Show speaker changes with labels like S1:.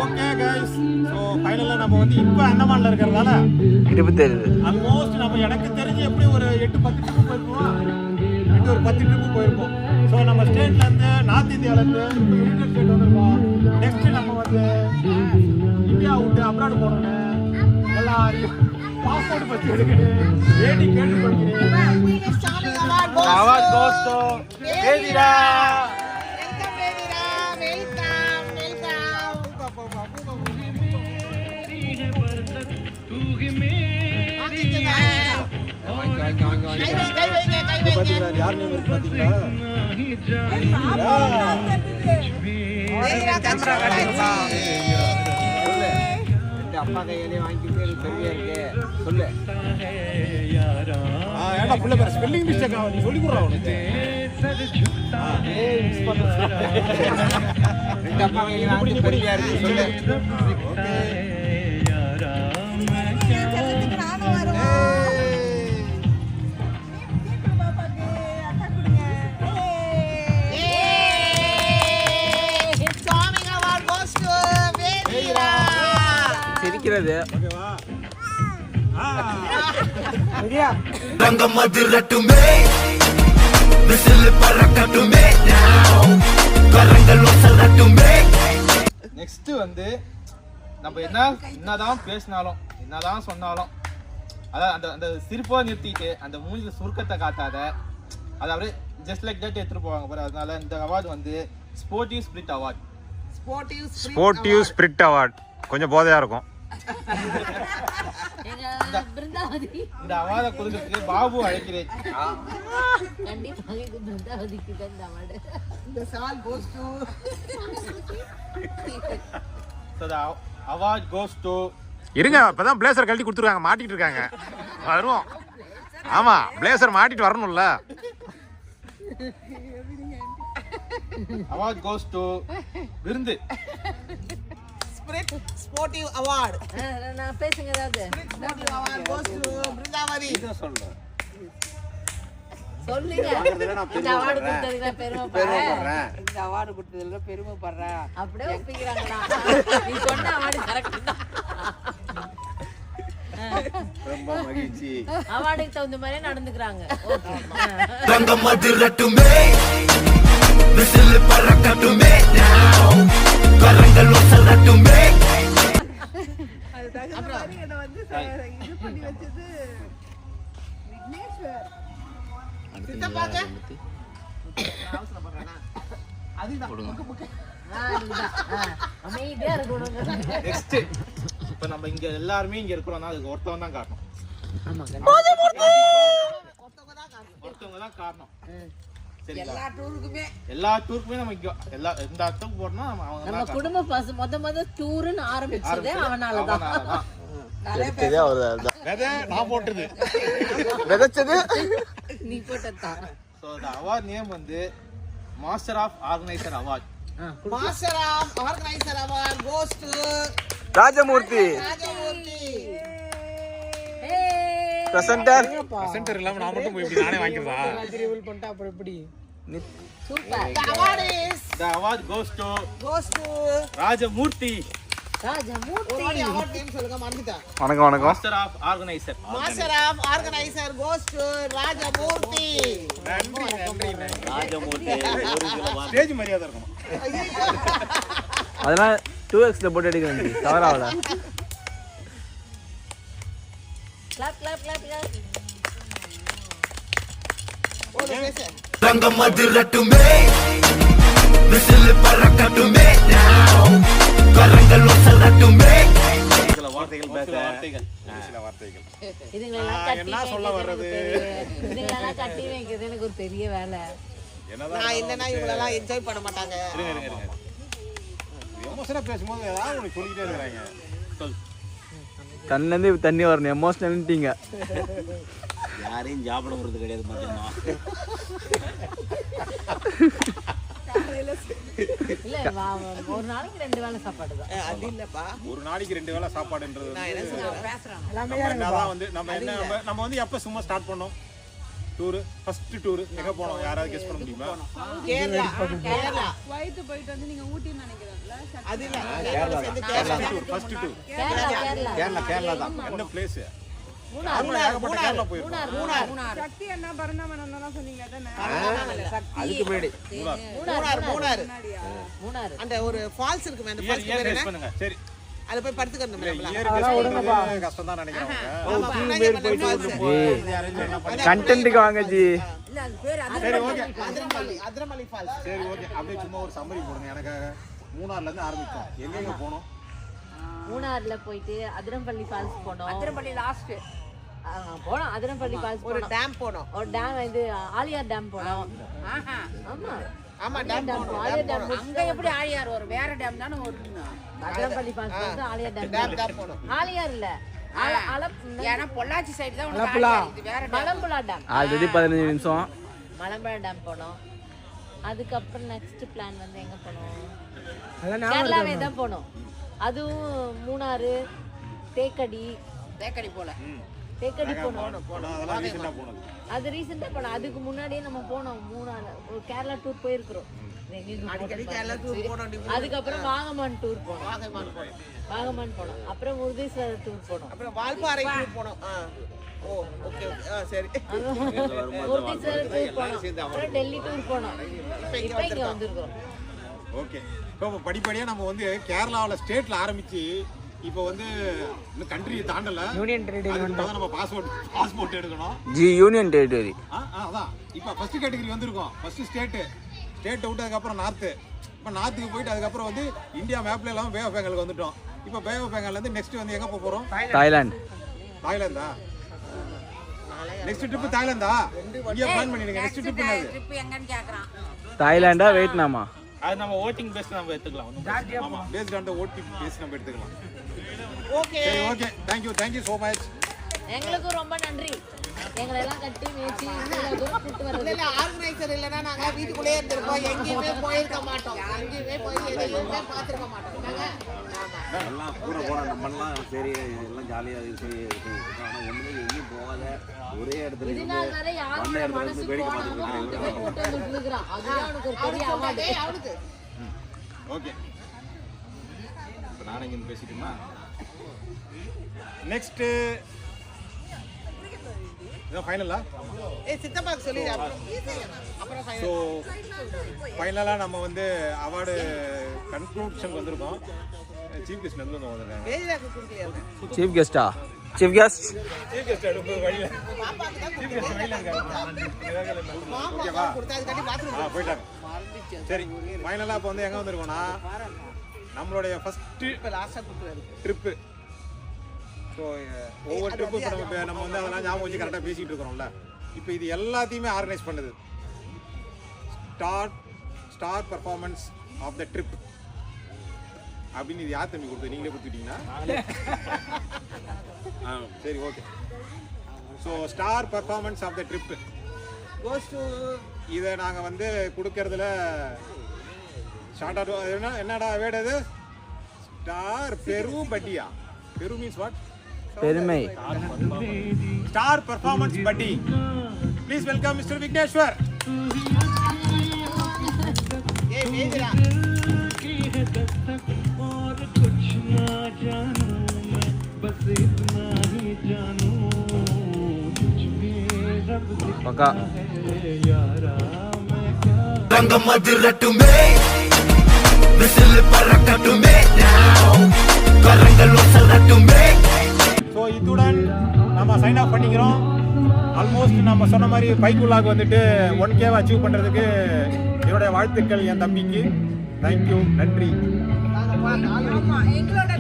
S1: Okay guys, so ஃபைனலாக நம்ம வந்து இப்போ அந்தமானில் இருக்கிறதால
S2: இருப்பு தெரியுது.
S1: ஆல்மோஸ்ட் நம்ம எனக்கு தெரிஞ்சு எப்படி ஒரு 8-10 ட்ரிப்பு போயிருப்போம். ஒரு 10 ட்ரிப்பு போயிருப்போம். ஸோ நம்ம ஸ்டேட்லேருந்து நார்த் இந்தியாவிலேருந்து இப்போ யுனைடெட் ஸ்டேட் வந்துருக்கோம். நெக்ஸ்ட்டு நம்ம வந்து இந்தியா விட்டு அப்ராடு போகணுன்னு எல்லாரையும் பாஸ்போர்ட் பற்றி எடுக்கணும், ஏடி கேட்டு படிக்கணும். அவார்ட் கோஸ்டோ ஏதிரா.
S2: அப்பா கையிலே வாங்கிட்டு பெரிய இருக்கு சொல்லு.
S1: ஏன்னா புள்ள பேர் ஸ்பெல்லிங் மிஸ்டேக் ஆகும், நீ சொல்லி கொடுறா அவனுக்கு.
S2: அப்பா கையிலே வாங்கிட்டு பெரிய இருக்கு சொல்லு. சிரிக்கிறது
S3: நெக்ஸ்ட் வந்து நம்ம என்னதான் பேசினாலும் என்னதான் சொன்னாலும் அதான் அந்த அந்த சிரிப்பா நிறுத்திட்டு அந்த மூஞ்சில சுருக்கத்தை காட்டாத அதை அப்படியே ஜஸ்ட் லைக் தட் எடுத்துட்டு போவாங்க பாரு. அதனால இந்த அவார்டு வந்து sportive spirit award.
S1: Sportive spirit award கொஞ்சம் போதையா இருக்கும்.
S3: இந்த அவார்டை கொடுக்கிறதுக்கு பாபு அழைக்கிறேன். அவார்ட் கோஸ் டு
S1: இருங்க, அப்பதான் பிளேசர் கழட்டி கொடுத்துருக்காங்க, மாட்டிட்டு இருக்காங்க. வருவோம். ஆமா, பிளேசர் மாட்டிட்டு வரணும்ல.
S3: அவார்ட் கோஸ் டு விருந்து
S4: ஸ்போர்ட்டிவ் அவார்ட்.
S5: நான் பேசுங்க ஏதாவது.
S4: ஸ்போர்ட்டிவ் அவார்ட் கோஸ் டு பிருந்தாவதி.
S2: இத சொல்றேன்.
S5: சொல்லுங்க. இந்த அவார்ட் கொடுத்ததுல பெருமைப்படுறேன்.
S4: இந்த அவார்ட் கொடுத்ததுல பெருமைப்படுறேன்.
S5: அப்படியே ஒப்பிக்கிறாங்களா? நீ சொன்ன அவார்ட் கரெக்ட் தான்.
S2: ரொம்ப மகிழ்ச்சி.
S5: அவார்டுக்கு தகுந்த மாதிரியே நடந்துக்கிறாங்க.
S6: தங்க மதுரட்டுமே விசில் பறக்கட்டுமே கரங்கள் ஒசரட்டுமே.
S4: அப்புறம் என்ன வந்து இது பண்ணி வச்சது விக்னேஸ்வர். சித்தப்பாங்க அவசரம் பண்றானா? அதுதான்
S5: அமைதியா இருக்கணும்.
S3: நெக்ஸ்ட் இப்ப நம்ம இங்க எல்லாருமே இங்க இருக்கிறோம்னா அதுக்கு ஒருத்தவங்க தான் காரணம். ஒருத்தவங்க தான் காரணம்.
S4: எல்லா
S3: டூருக்குமே நம்ம இங்க எல்லா எந்த இடத்துக்கு போறோம்னா
S5: நம்ம குடும்ப பசு மொத டூர்னு ஆரம்பிச்சது அவனாலதான்.
S1: நான் போட்டது
S2: விதைச்சது
S5: நீ போட்டதான்.
S3: சோ the award name வந்து master of organiser award.
S4: Master of organiser award goes to
S2: Rajamoorthy.
S1: Presenter இல்லாம நான் மட்டும் போய் இப்படி நானே வாங்கிக்கிறதா?
S4: ரிவீல் பண்ணிட்டா அப்புறம் எப்படி?
S5: Super.
S3: The award goes to Rajamurthy.
S5: Rajamurthy.
S4: Award name சொல்லுங்க, மறந்துட்டேன்.
S2: வணக்கம் வணக்கம்.
S3: Master of organiser.
S4: Master of organiser goes to Rajamurthy.
S3: Rajamurthy
S1: stage மரியாதை இருக்கும்.
S2: அதெல்லாம் 2x போட்டு எடுக்க வேண்டியது தவறாவல.
S5: Clap clap clap clap.
S6: தங்க மதுரட்டுமே விசில் பறக்கட்டுமே கரங்கள் ஒசரட்டுமே.
S3: சில வார்த்தைகள் சில வார்த்தைகள்
S5: இதுங்களெல்லாம் கட்டி
S1: என்ன சொல்ல வர்றது?
S5: இதுங்களெல்லாம் கட்டி வைக்கிறது எனக்கு ஒரு பெரிய வேலை.
S4: நான் இல்லனா இவங்களெல்லாம் என்ஜாய் பண்ண மாட்டாங்க.
S1: எமோஷனா பேசும்போது ஏதாவது ஒன்று சொல்லிக்கிட்டே இருக்கிறாங்க.
S3: சொல்.
S2: கண்ணிலேருந்து தண்ணி வரணும். எமோஷனல்ட்டீங்க.
S6: யாரையும் சாப்பிட போறது கிடையாது பாத்தீங்கன்னா.
S5: இல்ல ஒரு நாளைக்கு 2 வேளை சாப்பாடு தான்.
S4: அது இல்லப்பா,
S1: ஒரு நாளைக்கு 2 வேளை சாப்பாடுன்றது
S4: நான் என்ன சொல்றேன் பேசுறேன்.
S1: நம்ம வந்து எப்ப சும்மா ஸ்டார்ட் பண்ணோம் டூர்? ஃபர்ஸ்ட் டூர் எங்க போனோம்? யாராவது கெஸ் பண்ண முடியுமா?
S4: கேரளா.
S7: வயித்து போயிட்டு வந்து நீங்க ஊட்டின்னு நினைக்கிறீங்களா?
S4: அது இல்ல கேரளா சேர்ந்து கேரளா
S1: ஃபர்ஸ்ட் டூ
S5: கேரளா கேரளா
S2: கேரளா தான்
S1: என்ன பிளேஸ்
S5: மூணார்
S1: ஏகப்பட்ட கேரளா போயிருக்கோம்
S4: மூணார்
S7: சக்தி என்ன பரணமனம் சொன்னீங்க தானே
S2: அதுக்கு முன்னாடி
S5: மூணார்
S4: அந்த ஒரு ஃபால்ஸ் இருக்குமே அந்த ஃபால்ஸ்
S1: இயர்
S4: பேர்
S1: கெஸ்
S4: என்ன
S1: பண்ணுங்க சரி
S4: அத போய் படுத்துக்கணும்
S1: இயர்
S4: நம்மள
S1: கெஸ் கஷ்டம் தான் நினைக்கிறேன்
S4: ஆமா புண்ணாங்க ஃபால்ஸ்
S8: கண்டென்ட்டுக்கு வாங்க ஜி.
S7: இல்ல அது பேர்
S1: சரி ஓகே
S4: அதிரமலை ஃபால்ஸ்
S1: சரி ஓகே அப்படியே சும்மா ஒரு சம்மரி போடுங்க எனக்காக மூணார்ல இருந்து ஆரம்பிச்சோம் எங்க போனோம்
S5: மூணார்ல போயிட்டு அதிரம்பள்ளி ஃபால்ஸ் போனோம்
S7: திருப்பள்ளி லாஸ்ட்
S5: போனோம் அதிரம்பள்ளி ஃபால்ஸ்
S4: ஒரு
S5: போனோம்
S4: டேம் போனோம்
S5: ஒரு டேம் இது ஆலியார் டேம் போனோம்
S7: ஆஹா
S5: ஆமா
S4: ஆமா டேம் போனோம்
S5: ஆலியார் டேம்
S7: அங்க எப்படி ஆழியார் ஒரு வேற டேம் தானே வருது
S5: அதிரம்பள்ளி ஃபால்ஸ் வந்து ஆலியார் டேம்
S4: டேம் போனோம்
S5: ஆலியார் இல்ல
S7: ஏன்னா பொள்ளாச்சி சைடு தான் உனக்கு ஆழியார், இது வேற டேம்
S5: மலம்புழா டேம்
S8: ஆல்ரெடி 15 நிமிஷம்.
S5: மலம்புழா டேம் போனோம். அதுக்கப்புறம் நெக்ஸ்ட் பிளான் வந்து எங்க போனோம்? கேரளாவே தான் போனோம். அதுவும் மூணாறு தேக்கடி
S7: போல
S5: தேக்கடி போனோம்.
S1: அதெல்லாம் ரீசெண்டா போனது
S5: அது ரீசெண்டா போனோம். அதுக்கு முன்னாடியே நம்ம போனோம் மூணாறு ஒரு கேரளா டூர் போயிருக்கிறோம்.
S4: அடிக்கடி கேரளா டூர் போனோம்
S5: அதுக்கப்புறம் வாகமான் டூர் போனோம். வாகமான் போனோம். அப்புறம் முருதேஸ்வரர் டூர் போனோம்.
S4: அப்புறம் வால்பாறை டூர் போனோம் ஓ ஓகே ஓகே சரி
S5: முருதேஸ்வரர் டூர் போனோம். அப்புறம் டெல்லி டூர் போனோம். இப்போ இங்க வந்திருக்கோம்.
S1: ஓகே இப்போ படிப்படியா நம்ம வந்து கேரளாவில் ஸ்டேட்ல ஆரம்பிச்சு இப்போ வந்து இன்னும் கண்ட்ரி தாண்டல
S8: யூனியன் டெரிட்டரி
S1: நம்ம பாஸ்போர்ட் எடுக்கணும்
S8: ஜி. Union territory.
S1: அதான் இப்போ ஃபர்ஸ்ட் கேட்டகரி வந்திருக்கோம். ஃபர்ஸ்ட் ஸ்டேட் விட்டதுக்கப்புறம் நார்த்து. இப்போ நார்த்துக்கு போயிட்டு அதுக்கப்புறம் வந்து இந்தியா மேப்ல எல்லாம் பே ஆஃப் பெங்காலுக்கு வந்துட்டோம். இப்போ பே ஆஃப் பெங்கால்லேருந்து நெக்ஸ்ட் வந்து எங்கே போகிறோம்?
S8: தாய்லாந்து.
S1: தாய்லாந்தா? நெக்ஸ்ட் ட்ரிப் தாய்லாந்தா? இங்கே பிளான் பண்ணிடுங்க. நெக்ஸ்ட் ட்ரிப் என்னது?
S7: ட்ரிப் எங்கன்னு கேக்குறான்.
S8: தாய்லாண்டா வியட்நாமா?
S3: அது நம்ம ஓட்டிங் பேஸ்ட் நம்ம எடுத்துக்கலாம்.
S1: ஆமா paste on the OTP base நம்ம எடுத்துக்கலாம்.
S4: ஓகே
S1: சரி okay thank you so much.
S5: எங்களுக்கும் ரொம்ப நன்றி. எங்களை எல்லாம் கட்டி மேய்ச்சி இவ்வளவு தூரம் கூட்டு
S4: இல்ல
S5: வர்றது.
S4: இல்ல ஆர்கனைசர் இல்லனா நாங்க வீட்டுக்குள்ளே இருந்திருப்போம். எங்கேயுமே போயிருக்க மாட்டோம். எங்கேயுமே போய் எதையுமே பார்த்திருக்க மாட்டோம்.
S6: எல்லாம் கூட போன நம்மலாம் சரி எல்லாம் ஜாலியாக சரி ஆனால் ஒன்றுமே எங்கேயும் போகாத ஒரே இடத்துல
S5: இது
S6: இருந்து
S5: நாள் வரை யாரோட
S6: வந்த இடத்துல
S5: மனசு
S6: இருந்து வேடிக்கை
S5: போனாலும்
S6: பார்த்துட்டு
S5: அவனுக்கு போட்டு வந்துட்டு இருக்கிறான். அதுதான் அவனுக்கு ஒரு பெரிய அவார்டு.
S4: அவனுக்கு
S1: ஓகே இப்போ நானே இங்கே பேசிட்டுமா? நெக்ஸ்ட் இதான் ஃபைனலா?
S4: சித்தப்பாக்கு சொல்லி அப்புறம்
S1: ஸோ ஃபைனலாக நம்ம வந்து அவார்டு கன்க்ளூஷன் வந்திருக்கோம். சீஃப் கெஸ்ட் வந்து வந்திருக்காங்க.
S4: வேதிராக்கு கொடுக்கலையா?
S8: சீஃப் கெஸ்டா? சீஃப் கெஸ்ட்
S1: சீஃப் கெஸ்ட் வழியில்
S4: பாப்பாக்கு தான்
S1: சீஃப் கெஸ்ட் வழியில் இருக்காங்க.
S4: மாமா கொடுத்தா அதுக்காண்டி பாத்ரூம்
S1: போயிட்டாங்க. சரி ஃபைனலாக இப்போ வந்து எங்கே வந்திருக்கோம்னா நம்மளுடைய ஃபஸ்ட்டு
S4: இப்ப லாஸ்டா கொடுக்குறாரு
S1: ட்ரிப்பு. ஸோ ஒவ்வொரு ட்ரிப்பு இப்போ நம்ம வந்து அதெல்லாம் ஞாபகம் வச்சு கரெக்டாக பேசிகிட்டு இருக்கிறோம்ல. இப்போ இது எல்லாத்தையுமே ஆர்கனைஸ் பண்ணுது star performance of the trip அப்படின்னு. இது யார் தம்பி கொடுத்து நீங்களே கொடுத்துட்டீங்கன்னா? சரி okay. So star performance of the trip
S4: goes to
S1: இதை நாங்கள் வந்து கொடுக்கறதுல ஷார்ட் என்னடா வேர்டு அது? ஸ்டார் பட்டியா? பெரு மீன்ஸ் வாட்?
S8: பெருமை.
S1: ஸ்டார் பர்ஃபார்மன்ஸ் பட்டி. Please welcome mister Vigneshwar.
S4: ஏய் வேதிரா
S8: பக்கா.
S9: ரங்கம் அதிரட்டுமே விசில் பறக்கட்டுமே கரங்கள் சொல்லட்டுமே.
S1: ஸோ இத்துடன் நம்ம சைன் ஆஃப் பண்ணிக்கிறோம். ஆல்மோஸ்ட் நம்ம சொன்ன மாதிரி பைக்குள்ளாக வந்துட்டு 1K அச்சீவ் பண்ணுறதுக்கு என்னுடைய வாழ்த்துக்கள் என் தம்பிக்கு. தேங்க்யூ, நன்றி.
S7: எங்களோட